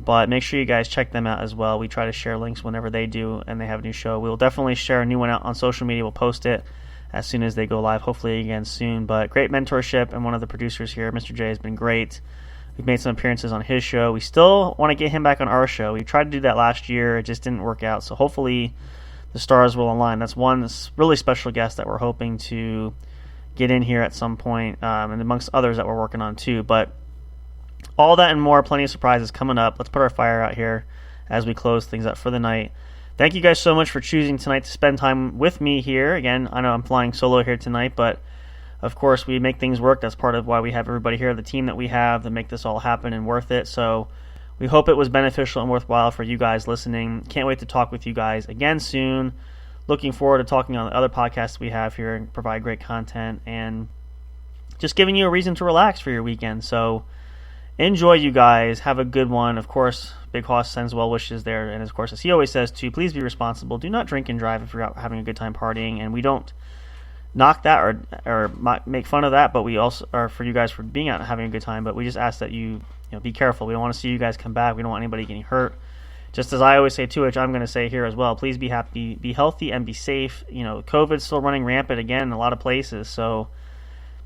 But make sure you guys check them out as well. We try to share links whenever they do and they have a new show. We'll definitely share a new one out on social media. We'll post it as soon as they go live, hopefully again soon. But great mentorship, and one of the producers here, Mr. J, has been great. We've made some appearances on his show. We still want to get him back on our show. We tried to do that last year. It just didn't work out. So hopefully the stars will align. That's one really special guest that we're hoping to get in here at some point, and amongst others that we're working on too. But all that and more, plenty of surprises coming up. Let's put our fire out here as we close things up for the night. Thank you guys so much for choosing tonight to spend time with me here. Again, I know I'm flying solo here tonight, but of course, we make things work. That's part of why we have everybody here, the team that we have, to make this all happen and worth it. So we hope it was beneficial and worthwhile for you guys listening. Can't wait to talk with you guys again soon. Looking forward to talking on the other podcasts we have here and provide great content and just giving you a reason to relax for your weekend. So enjoy, you guys. Have a good one. Of course, Big Hoss sends well wishes there. And of course, as he always says too, please be responsible. Do not drink and drive if you're out having a good time partying. And we don't knock that or make fun of that, but we also are for you guys for being out and having a good time. But we just ask that you be careful. We don't want to see you guys come back. We don't want anybody getting hurt. Just as I always say too, which I'm going to say here as well, please be happy, be healthy, and be safe. COVID's still running rampant again in a lot of places, so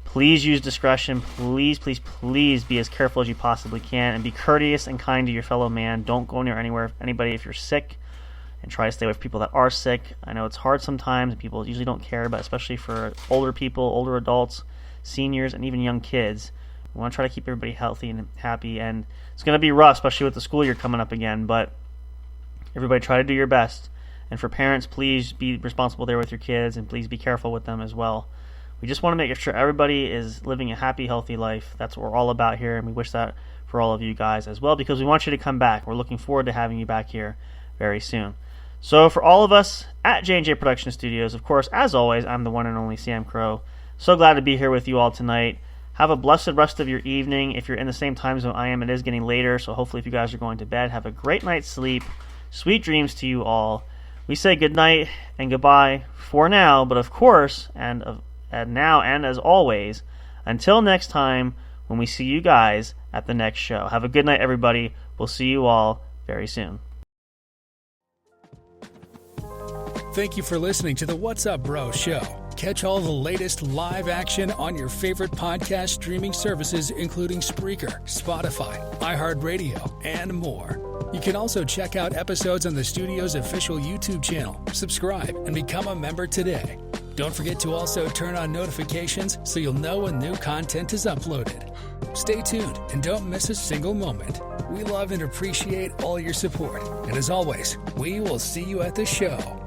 please use discretion. Please, please, please be as careful as you possibly can, and be courteous and kind to your fellow man. Don't go near anybody if you're sick, and try to stay away from people that are sick. I know it's hard sometimes, and people usually don't care, but especially for older people, older adults, seniors, and even young kids, we want to try to keep everybody healthy and happy. And it's going to be rough, especially with the school year coming up again, but everybody try to do your best. And for parents, please be responsible there with your kids, and please be careful with them as well. We just want to make sure everybody is living a happy, healthy life. That's what we're all about here, and we wish that for all of you guys as well, because we want you to come back. We're looking forward to having you back here very soon. So for all of us at J&J Production Studios, of course, as always, I'm the one and only Sam Crow. So glad to be here with you all tonight. Have a blessed rest of your evening. If you're in the same time zone I am, it is getting later, so hopefully if you guys are going to bed, have a great night's sleep. Sweet dreams to you all. We say good night and goodbye for now, but of course, and now and as always, until next time, when we see you guys at the next show. Have a good night, everybody. We'll see you all very soon. Thank you for listening to the What's Up Bro show. Catch all the latest live action on your favorite podcast streaming services, including Spreaker, Spotify, iHeartRadio, and more. You can also check out episodes on the studio's official YouTube channel. Subscribe and become a member today. Don't forget to also turn on notifications so you'll know when new content is uploaded. Stay tuned and don't miss a single moment. We love and appreciate all your support. And as always, we will see you at the show.